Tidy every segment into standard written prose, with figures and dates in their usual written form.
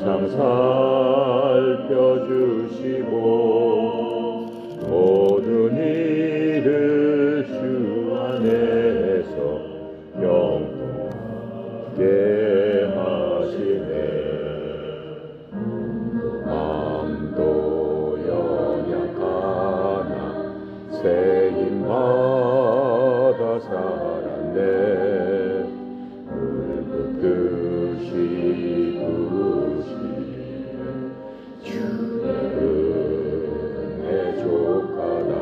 항상 살펴주시고 모든 일을 주 안에서 경통하게 하시네. 마음도 연약하나 세임받아 살았네. 물붓듯이 부으시는 주의 은혜 족하다.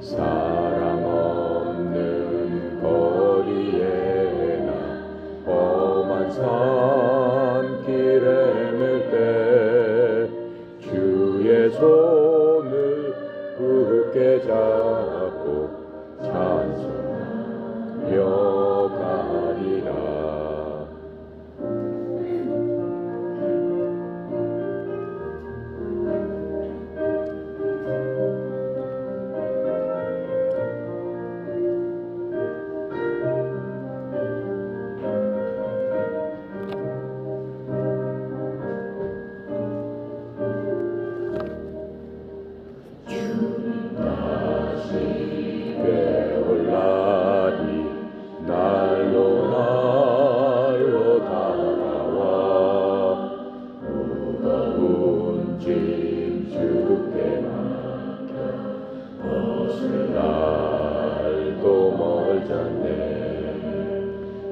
사랑 없는 거리에나 험한 산길에 맬 때 주의 손을 굳게 잡고 찬송하며 가리라.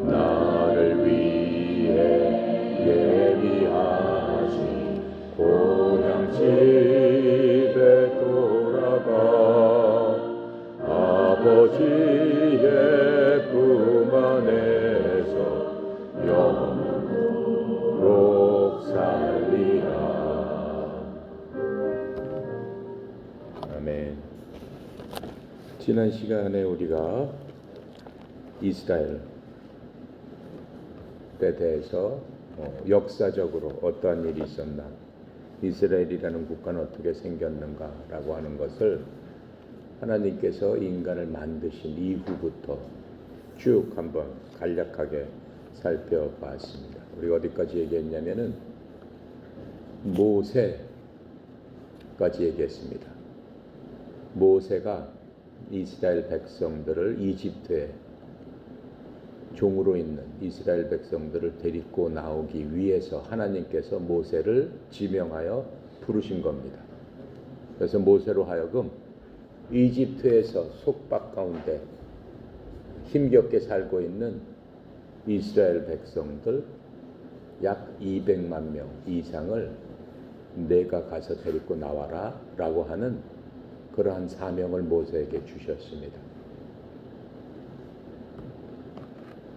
나를 위해 예비하신 고향 집에 돌아가 아버지의 품 안에서 영원토록 살리라. 아멘. 지난 시간에 우리가 이스라엘에 대해서 역사적으로 어떠한 일이 있었나, 이스라엘이라는 국가는 어떻게 생겼는가라고 하는 것을 하나님께서 인간을 만드신 이후부터 쭉 한번 간략하게 살펴봤습니다. 우리가 어디까지 얘기했냐면은 모세까지 얘기했습니다. 모세가 이스라엘 백성들을 이집트에 종으로 있는 이스라엘 백성들을 데리고 나오기 위해서 하나님께서 모세를 지명하여 부르신 겁니다. 그래서 모세로 하여금 이집트에서 속박 가운데 힘겹게 살고 있는 이스라엘 백성들 약 200만 명 이상을 내가 가서 데리고 나와라 라고 하는 그러한 사명을 모세에게 주셨습니다.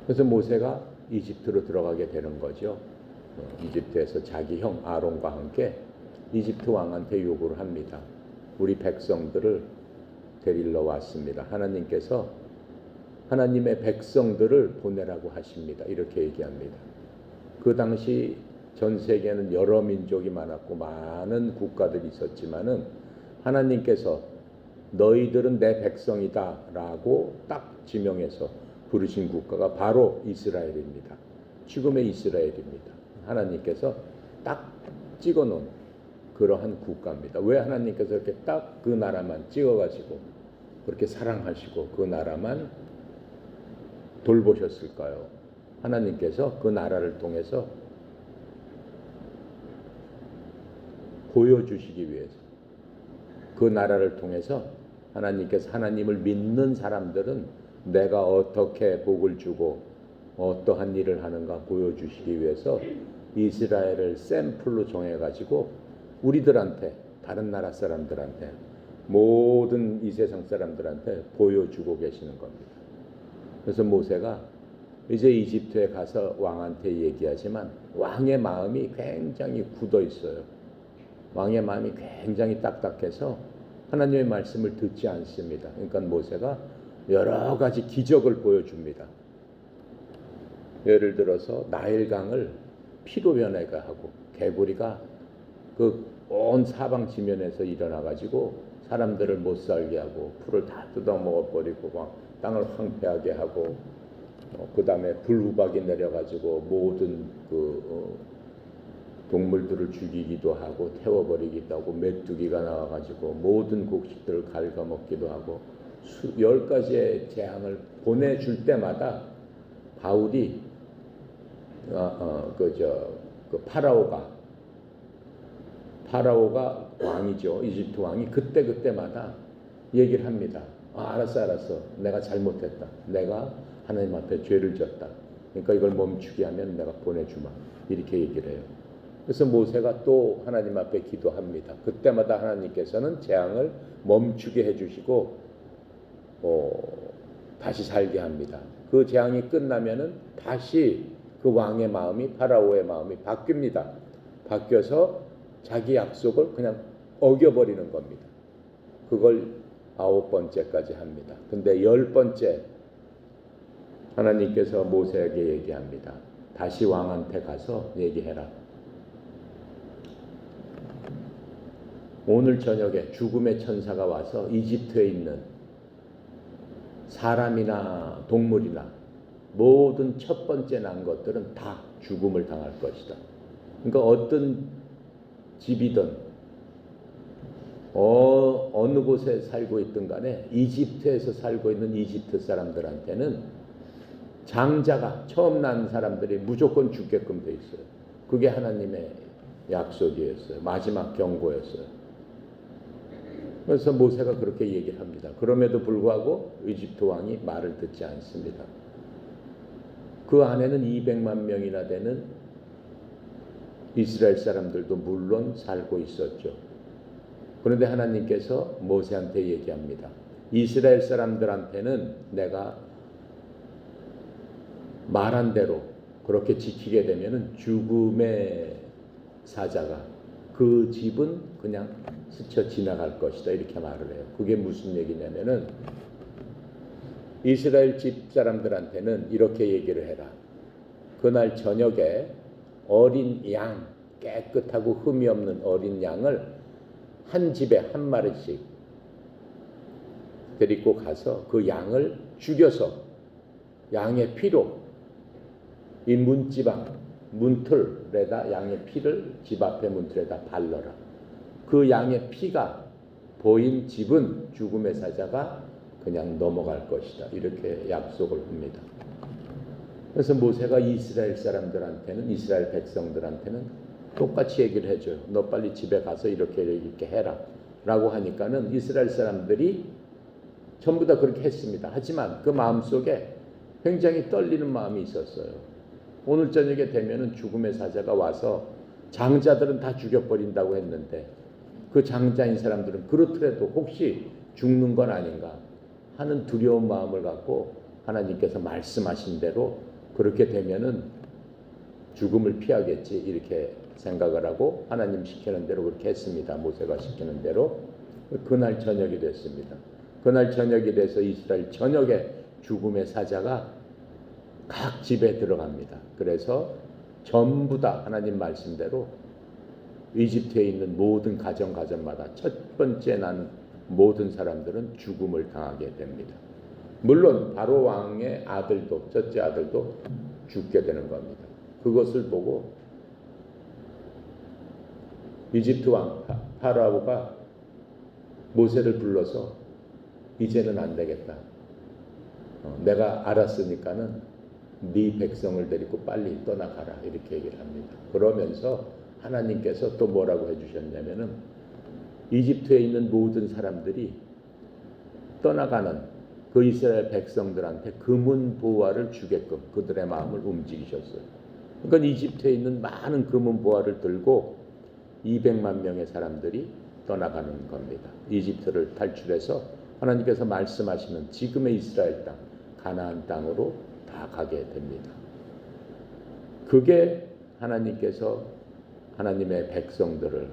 그래서 모세가 이집트로 들어가게 되는 거죠. 이집트에서 자기 형 아론과 함께 이집트 왕한테 요구를 합니다. 우리 백성들을 데리러 왔습니다. 하나님께서 하나님의 백성들을 보내라고 하십니다. 이렇게 얘기합니다. 그 당시 전 세계에는 여러 민족이 많았고 많은 국가들이 있었지만은 하나님께서 너희들은 내 백성이다 라고 딱 지명해서 부르신 국가가 바로 이스라엘입니다. 지금의 이스라엘입니다. 하나님께서 딱 찍어놓은 그러한 국가입니다. 왜 하나님께서 이렇게 딱 그 나라만 찍어가지고 그렇게 사랑하시고 그 나라만 돌보셨을까요? 하나님께서 그 나라를 통해서 보여주시기 위해서, 그 나라를 통해서 하나님께서 하나님을 믿는 사람들은 내가 어떻게 복을 주고 어떠한 일을 하는가 보여주시기 위해서 이스라엘을 샘플로 정해가지고 우리들한테, 다른 나라 사람들한테, 모든 이 세상 사람들한테 보여주고 계시는 겁니다. 그래서 모세가 이제 이집트에 가서 왕한테 얘기하지만 왕의 마음이 굉장히 굳어 있어요. 왕의 마음이 굉장히 딱딱해서 하나님의 말씀을 듣지 않습니다. 그러니까 모세가 여러 가지 기적을 보여줍니다. 예를 들어서 나일강을 피로 변하게 하고 개구리가 그 온 사방 지면에서 일어나가지고 사람들을 못 살게 하고 풀을 다 뜯어먹어버리고 막 땅을 황폐하게 하고 그 다음에 불후박이 내려가지고 모든 동물들을 죽이기도 하고 태워버리기도 하고 메뚜기가 나와가지고 모든 곡식들을 갉아먹기도 하고 10가지의 재앙을 보내줄 때마다 바울이 그 파라오가 왕이죠. 이집트 왕이 그때마다 얘기를 합니다. 알았어. 내가 잘못했다. 내가 하나님 앞에 죄를 졌다. 그러니까 이걸 멈추게 하면 내가 보내주마. 이렇게 얘기를 해요. 그래서 모세가 또 하나님 앞에 기도합니다. 그때마다 하나님께서는 재앙을 멈추게 해주시고 다시 살게 합니다. 그 재앙이 끝나면은 다시 그 왕의 마음이 파라오의 마음이 바뀝니다. 바뀌어서 자기 약속을 그냥 어겨버리는 겁니다. 그걸 9번째까지 합니다. 근데 10번째 하나님께서 모세에게 얘기합니다. 다시 왕한테 가서 얘기해라. 오늘 저녁에 죽음의 천사가 와서 이집트에 있는 사람이나 동물이나 모든 첫 번째 난 것들은 다 죽음을 당할 것이다. 그러니까 어떤 집이든 어느 곳에 살고 있든 간에 이집트에서 살고 있는 이집트 사람들한테는 장자가 처음 난 사람들이 무조건 죽게끔 돼 있어요. 그게 하나님의 약속이었어요. 마지막 경고였어요. 그래서 모세가 그렇게 얘기를 합니다. 그럼에도 불구하고 이집트 왕이 말을 듣지 않습니다. 그 안에는 200만 명이나 되는 이스라엘 사람들도 물론 살고 있었죠. 그런데 하나님께서 모세한테 얘기합니다. 이스라엘 사람들한테는 내가 말한 대로 그렇게 지키게 되면은 죽음의 사자가 그 집은 그냥 스쳐 지나갈 것이다. 이렇게 말을 해요. 그게 무슨 얘기냐면은 이스라엘 집 사람들한테는 이렇게 얘기를 해라. 그날 저녁에 어린 양, 깨끗하고 흠이 없는 어린 양을 한 집에 한 마리씩 데리고 가서 그 양을 죽여서 양의 피로 이 문틀에다 양의 피를 집 앞에 문틀에다 발라라. 그 양의 피가 보인 집은 죽음의 사자가 그냥 넘어갈 것이다. 이렇게 약속을 합니다. 그래서 모세가 이스라엘 사람들한테는 이스라엘 백성들한테는 똑같이 얘기를 해줘요. 너 빨리 집에 가서 이렇게 해라 라고 하니까는 이스라엘 사람들이 전부 다 그렇게 했습니다. 하지만 그 마음속에 굉장히 떨리는 마음이 있었어요. 오늘 저녁에 되면은 죽음의 사자가 와서 장자들은 다 죽여버린다고 했는데 그 장자인 사람들은 그렇더라도 혹시 죽는 건 아닌가 하는 두려운 마음을 갖고 하나님께서 말씀하신 대로 그렇게 되면은 죽음을 피하겠지 이렇게 생각을 하고 하나님 시키는 대로 그렇게 했습니다. 모세가 시키는 대로. 그날 저녁이 됐습니다. 그날 저녁이 돼서 이스라엘 전역에 죽음의 사자가 각 집에 들어갑니다. 그래서 전부 다 하나님 말씀대로 이집트에 있는 모든 가정마다 첫 번째 난 모든 사람들은 죽음을 당하게 됩니다. 물론 바로 왕의 아들도 첫째 아들도 죽게 되는 겁니다. 그것을 보고 이집트 왕 파라오가 모세를 불러서 이제는 안 되겠다. 내가 알았으니까는 네 백성을 데리고 빨리 떠나가라 이렇게 얘기를 합니다. 그러면서 하나님께서 또 뭐라고 해주셨냐면은 이집트에 있는 모든 사람들이 떠나가는 그 이스라엘 백성들한테 금은 보화를 주게끔 그들의 마음을 움직이셨어요. 그러니까 이집트에 있는 많은 금은 보화를 들고 200만 명의 사람들이 떠나가는 겁니다. 이집트를 탈출해서 하나님께서 말씀하시는 지금의 이스라엘 땅, 가나안 땅으로 다 가게 됩니다. 그게 하나님께서 하나님의 백성들을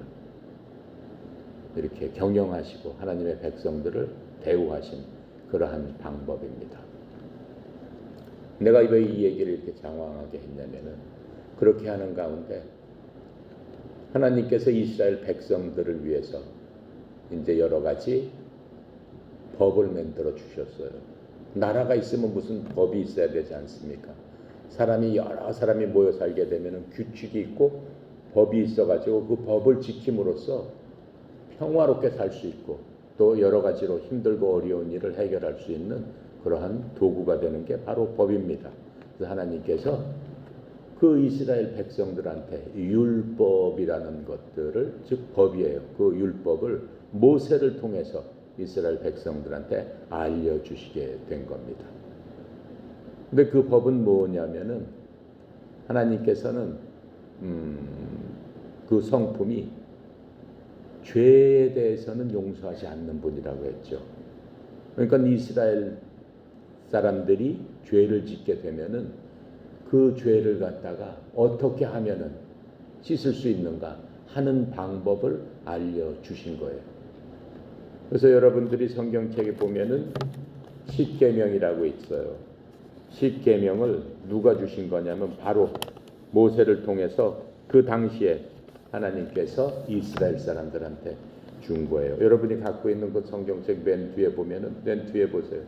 이렇게 경영하시고 하나님의 백성들을 대우하신 그러한 방법입니다. 내가 왜 이 얘기를 이렇게 장황하게 했냐면은 그렇게 하는 가운데 하나님께서 이스라엘 백성들을 위해서 이제 여러 가지 법을 만들어 주셨어요. 나라가 있으면 무슨 법이 있어야 되지 않습니까? 여러 사람이 모여 살게 되면 규칙이 있고 법이 있어가지고 그 법을 지킴으로써 평화롭게 살 수 있고 또 여러 가지로 힘들고 어려운 일을 해결할 수 있는 그러한 도구가 되는 게 바로 법입니다. 그래서 하나님께서 그 이스라엘 백성들한테 율법이라는 것들을, 즉 법이에요. 그 율법을 모세를 통해서 이스라엘 백성들한테 알려주시게 된 겁니다. 근데 그 법은 뭐냐면은 하나님께서는 그 성품이 죄에 대해서는 용서하지 않는 분이라고 했죠. 그러니까 이스라엘 사람들이 죄를 짓게 되면은 그 죄를 갖다가 어떻게 하면은 씻을 수 있는가 하는 방법을 알려주신 거예요. 그래서 여러분들이 성경책에 보면은 십계명이라고 있어요. 십계명을 누가 주신 거냐면 바로 모세를 통해서 그 당시에 하나님께서 이스라엘 사람들한테 준 거예요. 여러분이 갖고 있는 그 성경책 맨 뒤에 보면은, 맨 뒤에 보세요.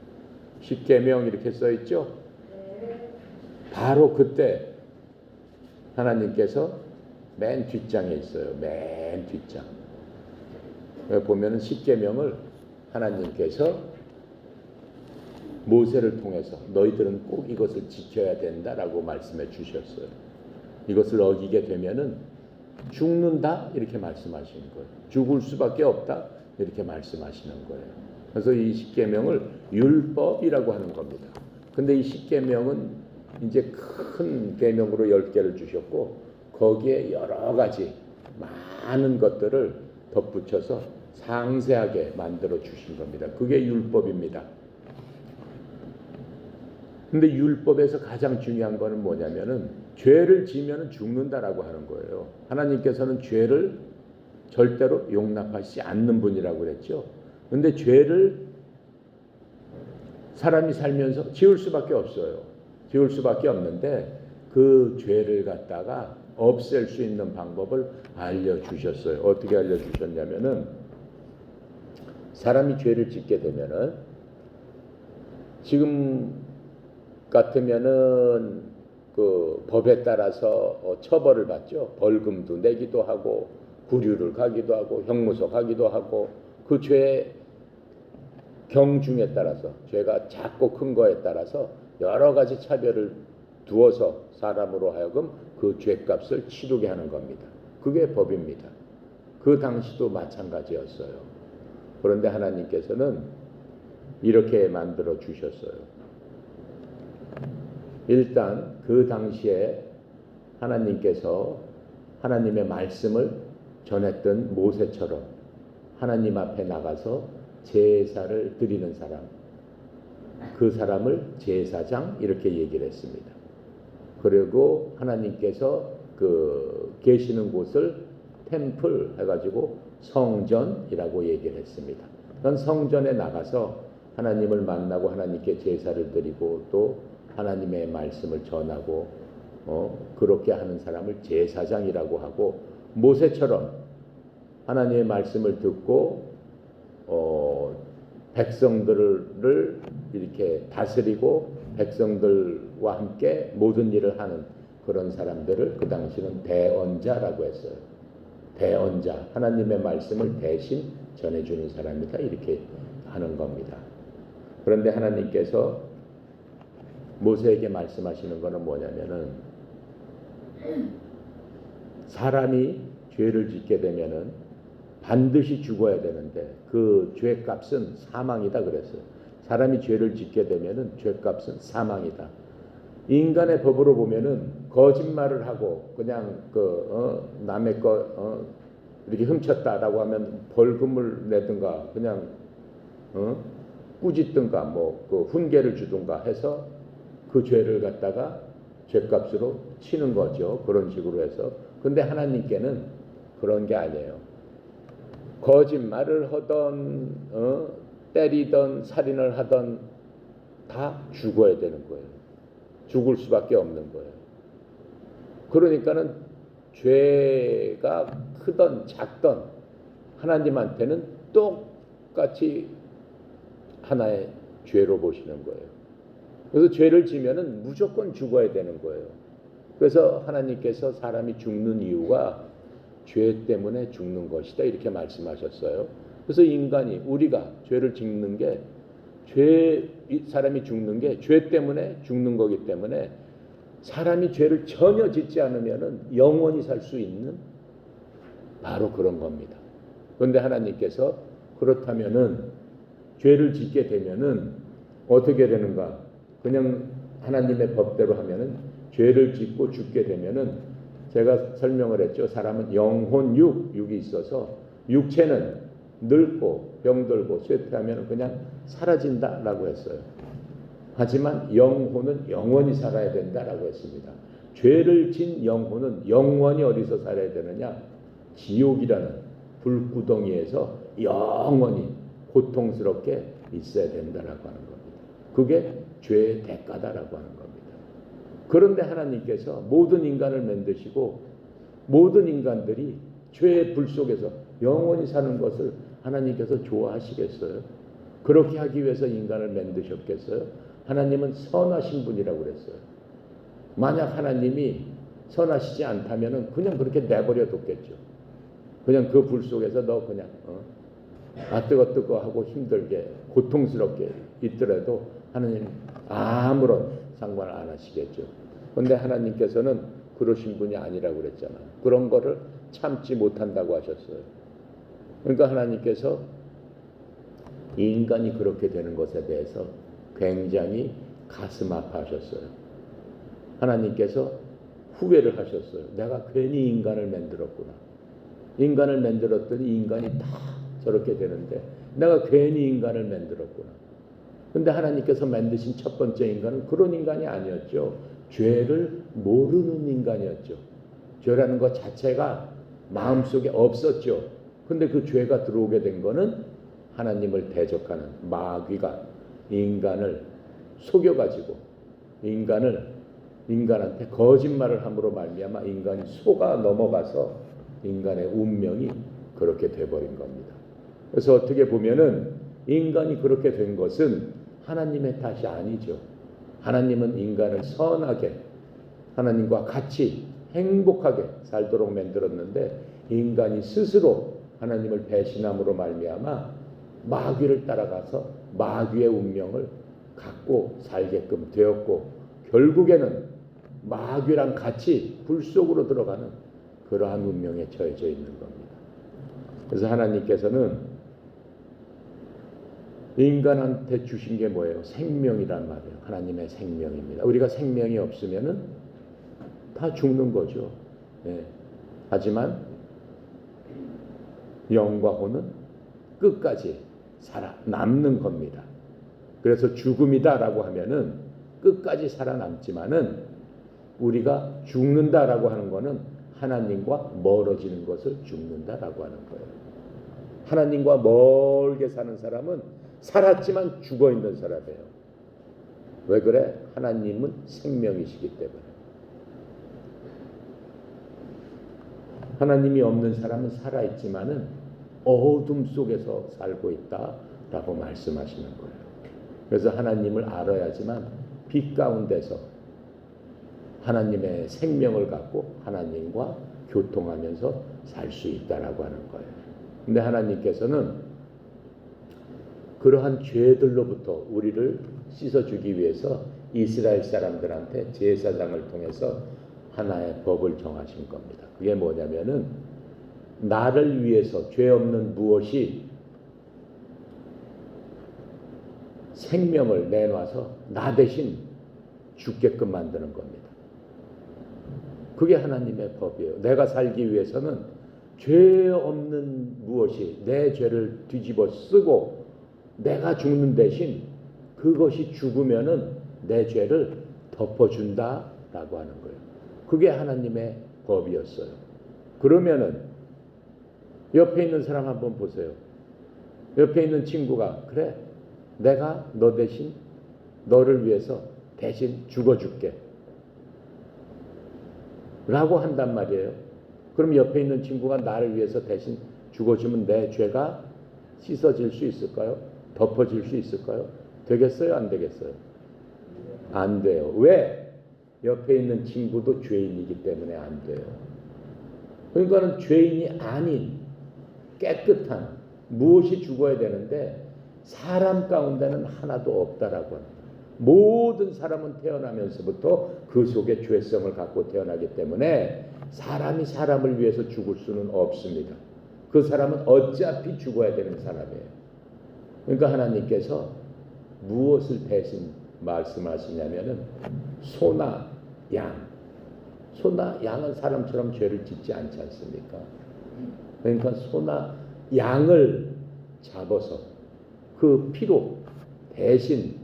십계명 이렇게 써 있죠? 바로 그때 하나님께서 맨 뒷장에 있어요. 맨 뒷장. 보면은 십계명을 하나님께서 모세를 통해서 너희들은 꼭 이것을 지켜야 된다라고 말씀해 주셨어요. 이것을 어기게 되면은 죽는다 이렇게 말씀하시는 거예요. 죽을 수밖에 없다 이렇게 말씀하시는 거예요. 그래서 이 십계명을 율법이라고 하는 겁니다. 근데 이 십계명은 이제 큰 계명으로 10개를 주셨고 거기에 여러 가지 많은 것들을 덧붙여서 상세하게 만들어 주신 겁니다. 그게 율법입니다. 근데 율법에서 가장 중요한 거는 뭐냐면은 죄를 지으면 죽는다라고 하는 거예요. 하나님께서는 죄를 절대로 용납하시지 않는 분이라고 그랬죠. 근데 죄를 사람이 살면서 지을 수밖에 없어요. 지을 수밖에 없는데 그 죄를 갖다가 없앨 수 있는 방법을 알려주셨어요. 어떻게 알려주셨냐면은 사람이 죄를 짓게 되면은 지금 같으면은 그 법에 따라서 처벌을 받죠. 벌금도 내기도 하고 구류를 가기도 하고 형무소 가기도 하고 그 죄의 경중에 따라서 죄가 작고 큰 거에 따라서 여러 가지 차별을 두어서 사람으로 하여금 그 죄값을 치르게 하는 겁니다. 그게 법입니다. 그 당시도 마찬가지였어요. 그런데 하나님께서는 이렇게 만들어 주셨어요. 일단 그 당시에 하나님께서 하나님의 말씀을 전했던 모세처럼 하나님 앞에 나가서 제사를 드리는 사람, 그 사람을 제사장 이렇게 얘기를 했습니다. 그리고 하나님께서 그 계시는 곳을 템플 해가지고 성전이라고 얘기를 했습니다. 그건 성전에 나가서 하나님을 만나고 하나님께 제사를 드리고 또 하나님의 말씀을 전하고 그렇게 하는 사람을 제사장이라고 하고 모세처럼 하나님의 말씀을 듣고 백성들을 이렇게 다스리고 백성들과 함께 모든 일을 하는 그런 사람들을 그 당시는 대언자라고 했어요. 대언자, 하나님의 말씀을 대신 전해주는 사람이다 이렇게 하는 겁니다. 그런데 하나님께서 모세에게 말씀하시는 것은 뭐냐면은 사람이 죄를 짓게 되면은 반드시 죽어야 되는데 그 죄값은 사망이다 그랬어요. 사람이 죄를 짓게 되면은 죄값은 사망이다. 인간의 법으로 보면은 거짓말을 하고 그냥 남의 거 이렇게 훔쳤다라고 하면 벌금을 내든가 그냥 꾸짖든가 뭐 그 훈계를 주든가 해서 그 죄를 갖다가 죄값으로 치는 거죠. 그런 식으로 해서. 근데 하나님께는 그런 게 아니에요. 거짓말을 하던 때리던 살인을 하던 다 죽어야 되는 거예요. 죽을 수밖에 없는 거예요. 그러니까는 죄가 크던 작던 하나님한테는 똑같이 하나의 죄로 보시는 거예요. 그래서 죄를 지면은 무조건 죽어야 되는 거예요. 그래서 하나님께서 사람이 죽는 이유가 죄 때문에 죽는 것이다 이렇게 말씀하셨어요. 그래서 인간이 우리가 죄를 짓는 게 사람이 죽는 게 죄 때문에 죽는 거기 때문에 사람이 죄를 전혀 짓지 않으면은 영원히 살 수 있는 바로 그런 겁니다. 그런데 하나님께서 그렇다면은 죄를 짓게 되면은 어떻게 되는가? 그냥 하나님의 법대로 하면은 죄를 짓고 죽게 되면은 제가 설명을 했죠. 사람은 영혼, 육이 있어서 육체는 늙고 병들고 쇠퇴하면 그냥 사라진다라고 했어요. 하지만 영혼은 영원히 살아야 된다라고 했습니다. 죄를 진 영혼은 영원히 어디서 살아야 되느냐? 지옥이라는 불구덩이에서 영원히 고통스럽게 있어야 된다라고 하는 겁니다. 그게 죄의 대가다라고 하는 겁니다. 그런데 하나님께서 모든 인간을 만드시고 모든 인간들이 죄의 불 속에서 영원히 사는 것을 하나님께서 좋아하시겠어요? 그렇게 하기 위해서 인간을 만드셨겠어요? 하나님은 선하신 분이라고 그랬어요. 만약 하나님이 선하시지 않다면 그냥 그렇게 내버려 뒀겠죠. 그냥 그 불 속에서 너 그냥 뜨거 하고 힘들게 고통스럽게 있더라도 하나님 아무런 상관을 안 하시겠죠. 그런데 하나님께서는 그러신 분이 아니라고 그랬잖아요. 그런 거를 참지 못한다고 하셨어요. 그러니까 하나님께서 인간이 그렇게 되는 것에 대해서 굉장히 가슴 아파하셨어요. 하나님께서 후회를 하셨어요. 내가 괜히 인간을 만들었구나. 인간을 만들었더니 인간이 다 저렇게 되는데 내가 괜히 인간을 만들었구나. 근데 하나님께서 만드신 첫 번째 인간은 그런 인간이 아니었죠. 죄를 모르는 인간이었죠. 죄라는 것 자체가 마음속에 없었죠. 근데 그 죄가 들어오게 된 거는 하나님을 대적하는 마귀가 인간을 속여가지고 인간한테 거짓말을 함으로 말미암아 인간이 속아 넘어가서 인간의 운명이 그렇게 돼버린 겁니다. 그래서 어떻게 보면은 인간이 그렇게 된 것은 하나님의 탓이 아니죠. 하나님은 인간을 선하게 하나님과 같이 행복하게 살도록 만들었는데 인간이 스스로 하나님을 배신함으로 말미암아 마귀를 따라가서 마귀의 운명을 갖고 살게끔 되었고 결국에는 마귀랑 같이 불 속으로 들어가는 그러한 운명에 처해져 있는 겁니다. 그래서 하나님께서는 인간한테 주신 게 뭐예요? 생명이란 말이에요. 하나님의 생명입니다. 우리가 생명이 없으면은 다 죽는 거죠. 네. 하지만 영과 혼은 끝까지 살아남는 겁니다. 그래서 죽음이다라고 하면은 끝까지 살아남지만은 우리가 죽는다라고 하는 거는 하나님과 멀어지는 것을 죽는다라고 하는 거예요. 하나님과 멀게 사는 사람은 살았지만 죽어 있는 사람이에요. 왜 그래? 하나님은 생명이시기 때문에. 하나님이 없는 사람은 살아있지만은 어둠 속에서 살고 있다라고 말씀하시는 거예요. 그래서 하나님을 알아야지만 빛 가운데서 하나님의 생명을 갖고 하나님과 교통하면서 살 수 있다라고 하는 거예요. 근데 하나님께서는 그러한 죄들로부터 우리를 씻어주기 위해서 이스라엘 사람들한테 제사장을 통해서 하나의 법을 정하신 겁니다. 그게 뭐냐면은 나를 위해서 죄 없는 무엇이 생명을 내놔서 나 대신 죽게끔 만드는 겁니다. 그게 하나님의 법이에요. 내가 살기 위해서는 죄 없는 무엇이 내 죄를 뒤집어 쓰고 내가 죽는 대신 그것이 죽으면은 내 죄를 덮어준다라고 하는 거예요. 그게 하나님의 법이었어요. 그러면은 옆에 있는 사람 한번 보세요. 옆에 있는 친구가 그래 내가 너 대신 너를 위해서 대신 죽어줄게 라고 한단 말이에요. 그럼 옆에 있는 친구가 나를 위해서 대신 죽어주면 내 죄가 씻어질 수 있을까요? 덮어질 수 있을까요? 되겠어요? 안 되겠어요? 안 돼요. 왜? 옆에 있는 친구도 죄인이기 때문에 안 돼요. 그러니까는 죄인이 아닌 깨끗한 무엇이 죽어야 되는데 사람 가운데는 하나도 없다라고 합니다. 모든 사람은 태어나면서부터 그 속에 죄성을 갖고 태어나기 때문에 사람이 사람을 위해서 죽을 수는 없습니다. 그 사람은 어차피 죽어야 되는 사람이에요. 그러니까 하나님께서 무엇을 대신 말씀하시냐면은 소나 양. 소나 양은 사람처럼 죄를 짓지 않지 않습니까? 그러니까 소나 양을 잡아서 그 피로 대신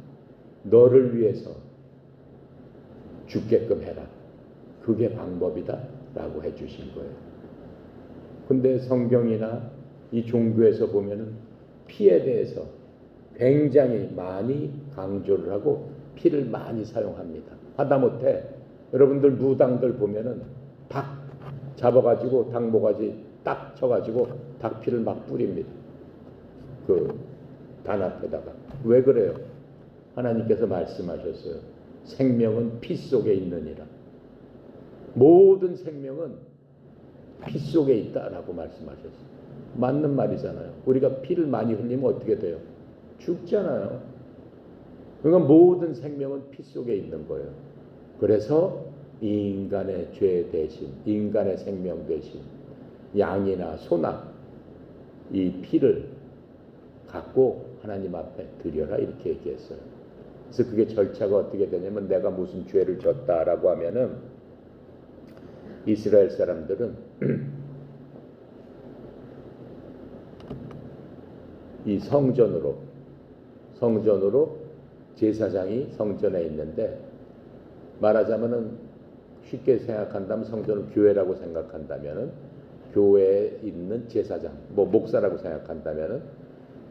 너를 위해서 죽게끔 해라. 그게 방법이다 라고 해주신 거예요. 근데 성경이나 이 종교에서 보면은 피에 대해서 굉장히 많이 강조를 하고 피를 많이 사용합니다. 하다못해 여러분들 무당들 보면은 닭 잡아가지고 닭 모가지 딱 쳐가지고 닭피를 막 뿌립니다. 그 단 앞에다가. 왜 그래요? 하나님께서 말씀하셨어요. 생명은 피 속에 있느니라. 모든 생명은 피 속에 있다라고 말씀하셨어요. 맞는 말이잖아요. 우리가 피를 많이 흘리면 어떻게 돼요? 죽잖아요. 그러니까 모든 생명은 피 속에 있는 거예요. 그래서 인간의 죄 대신, 인간의 생명 대신 양이나 소나 이 피를 갖고 하나님 앞에 드려라 이렇게 얘기했어요. 그래서 그게 절차가 어떻게 되냐면 내가 무슨 죄를 졌다라고 하면은 이스라엘 사람들은 이 성전으로 제사장이 성전에 있는데 말하자면은 쉽게 생각한다면 성전을 교회라고 생각한다면은 교회에 있는 제사장, 목사라고 생각한다면은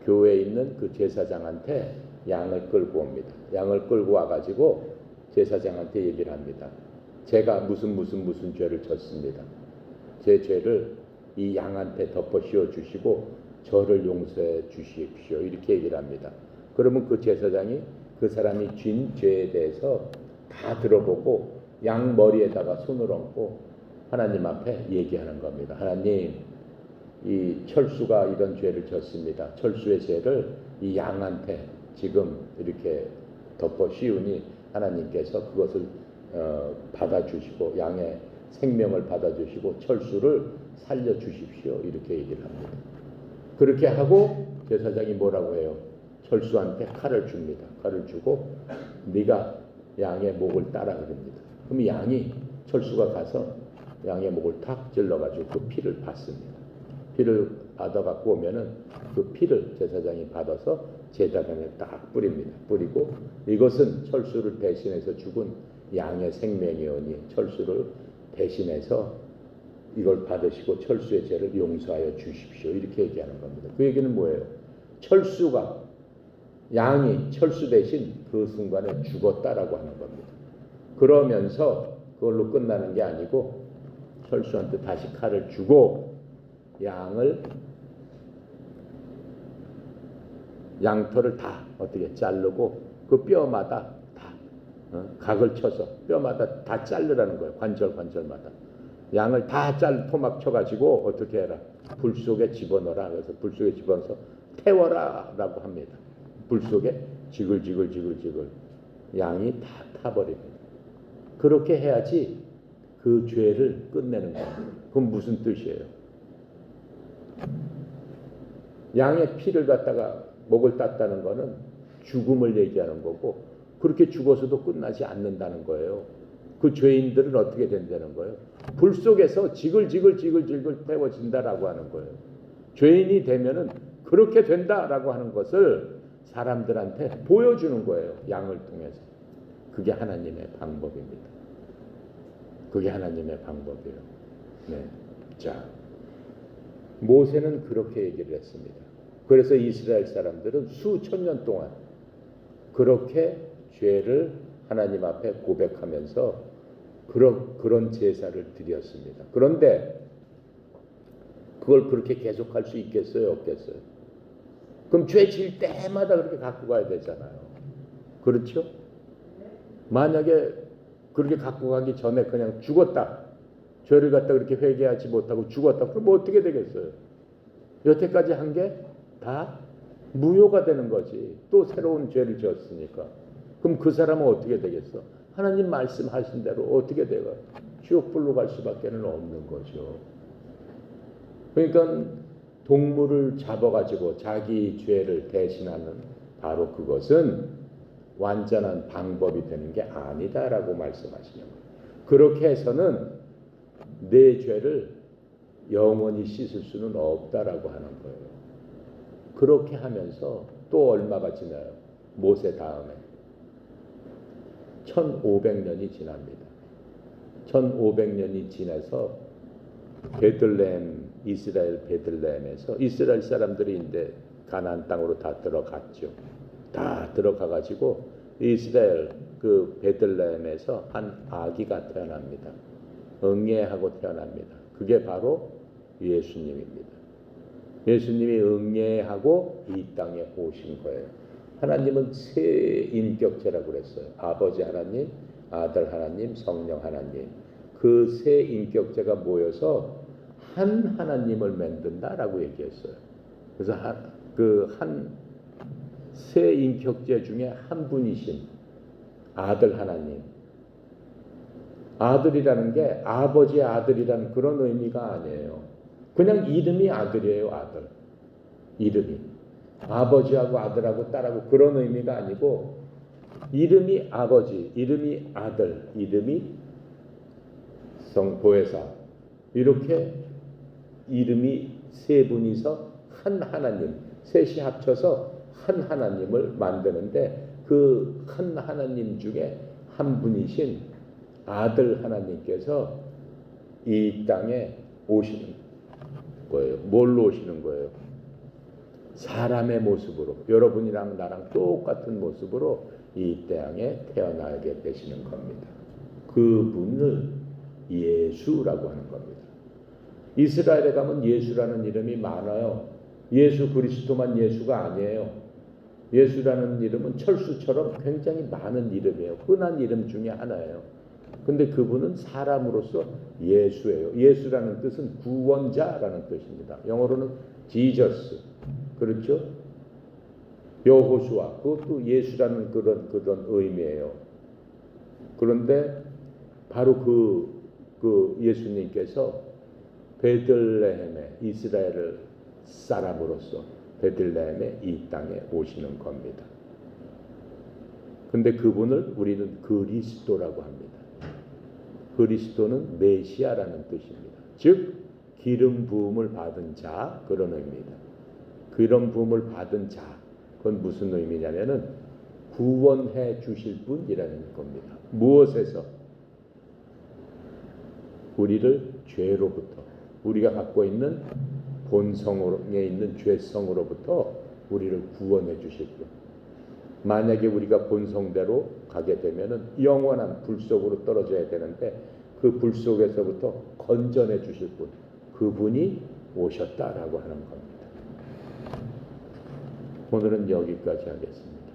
교회에 있는 그 제사장한테 양을 끌고 옵니다. 양을 끌고 와가지고 제사장한테 얘기를 합니다. 제가 무슨 죄를 졌습니다. 제 죄를 이 양한테 덮어 씌워 주시고 저를 용서해 주십시오. 이렇게 얘기를 합니다. 그러면 그 제사장이 그 사람이 진 죄에 대해서 다 들어보고 양 머리에다가 손을 얹고 하나님 앞에 얘기하는 겁니다. 하나님, 이 철수가 이런 죄를 졌습니다. 철수의 죄를 이 양한테 지금 이렇게 덮어 씌우니 하나님께서 그것을 받아주시고 양의 생명을 받아주시고 철수를 살려주십시오. 이렇게 얘기를 합니다. 그렇게 하고 제사장이 뭐라고 해요? 철수한테 칼을 줍니다. 칼을 주고 네가 양의 목을 따라 그럽니다. 그럼 양이 철수가 가서 양의 목을 탁 찔러가지고 그 피를 받습니다. 피를 받아 갖고 오면은 그 피를 제사장이 받아서 제사장에 딱 뿌립니다. 뿌리고 이것은 철수를 대신해서 죽은 양의 생명이오니 철수를 대신해서 이걸 받으시고 철수의 죄를 용서하여 주십시오. 이렇게 얘기하는 겁니다. 그 얘기는 뭐예요? 철수가 양이 철수 대신 그 순간에 죽었다라고 하는 겁니다. 그러면서 그걸로 끝나는 게 아니고 철수한테 다시 칼을 주고 양털을 다 어떻게 자르고 그 뼈마다 다 각을 쳐서 뼈마다 다 자르라는 거예요. 관절마다 양을 다 토막 쳐가지고 어떻게 해라? 불 속에 집어넣어라. 그래서 불 속에 집어넣어서 태워라라고 합니다. 불 속에 지글지글 양이 다 타버립니다. 그렇게 해야지 그 죄를 끝내는 거예요. 그건 무슨 뜻이에요? 양의 피를 갖다가 목을 땄다는 거는 죽음을 얘기하는 거고 그렇게 죽어서도 끝나지 않는다는 거예요. 그 죄인들은 어떻게 된다는 거예요? 불 속에서 지글지글 태워진다라고 하는 거예요. 죄인이 되면은 그렇게 된다라고 하는 것을 사람들한테 보여주는 거예요. 양을 통해서. 그게 하나님의 방법입니다. 그게 하나님의 방법이에요. 네. 자, 모세는 그렇게 얘기를 했습니다. 그래서 이스라엘 사람들은 수천 년 동안 그렇게 죄를 하나님 앞에 고백하면서 그런 제사를 드렸습니다. 그런데 그걸 그렇게 계속할 수 있겠어요? 없겠어요? 그럼 죄 질 때마다 그렇게 갖고 가야 되잖아요. 그렇죠? 만약에 그렇게 갖고 가기 전에 그냥 죄를 갖다 그렇게 회개하지 못하고 죽었다. 그럼 어떻게 되겠어요? 여태까지 한 게 다 무효가 되는 거지. 또 새로운 죄를 지었으니까. 그럼 그 사람은 어떻게 되겠어? 하나님 말씀하신 대로 어떻게 돼요? 지옥불로 갈 수밖에 없는 거죠. 그러니까 동물을 잡아가지고 자기 죄를 대신하는 바로 그것은 완전한 방법이 되는 게 아니다라고 말씀하시는 거예요. 그렇게 해서는 내 죄를 영원히 씻을 수는 없다라고 하는 거예요. 그렇게 하면서 또 얼마가 지나요? 모세 다음에 1500년이 지납니다. 1500년이 지나서 베들레헴, 이스라엘 베들레헴에서 이스라엘 사람들이 이제 가나안 땅으로 다 들어갔죠. 다 들어가가지고 이스라엘 그 베들레헴에서 한 아기가 태어납니다. 응애하고 태어납니다. 그게 바로 예수님입니다. 예수님이 응애하고 이 땅에 오신 거예요. 하나님은 세 인격체라고 그랬어요. 아버지 하나님, 아들 하나님, 성령 하나님. 그 세 인격체가 모여서 한 하나님을 만든다라고 얘기했어요. 그래서 그 한 세 인격체 중에 한 분이신 아들 하나님. 아들이라는 게 아버지의 아들이라는 그런 의미가 아니에요. 그냥 이름이 아들이에요, 아들. 이름이. 아버지하고 아들하고 딸하고 그런 의미가 아니고 이름이 아버지, 이름이 아들, 이름이 성보혜사. 이렇게 이름이 세 분이서 한 하나님, 셋이 합쳐서 한 하나님을 만드는데 그 한 하나님 중에 한 분이신 아들 하나님께서 이 땅에 오시는 거예요. 뭘로 오시는 거예요? 사람의 모습으로, 여러분이랑 나랑 똑같은 모습으로 이 땅에 태어나게 되시는 겁니다. 그분을 예수라고 하는 겁니다. 이스라엘에 가면 예수라는 이름이 많아요. 예수 그리스도만 예수가 아니에요. 예수라는 이름은 철수처럼 굉장히 많은 이름이에요. 흔한 이름 중에 하나예요. 근데 그분은 사람으로서 예수예요. 예수라는 뜻은 구원자라는 뜻입니다. 영어로는 Jesus. 그렇죠? 여호수아. 그것도 예수라는 그런 의미예요. 그런데 바로 그 예수님께서 베들레헴에 이스라엘 사람으로서 베들레헴에 이 땅에 오시는 겁니다. 근데 그분을 우리는 그리스도라고 합니다. 그리스도는 메시아라는 뜻입니다. 즉 기름 부음을 받은 자, 그런 의미입니다. 기름 부음을 받은 자, 그건 무슨 의미냐면은 구원해 주실 분이라는 겁니다. 무엇에서? 우리를 죄로부터, 우리가 갖고 있는 본성에 있는 죄성으로부터 우리를 구원해 주실 분. 만약에 우리가 본성대로 가게 되면은 영원한 불 속으로 떨어져야 되는데 그 불 속에서부터 건져내 주실 분, 그분이 오셨다라고 하는 겁니다. 오늘은 여기까지 하겠습니다.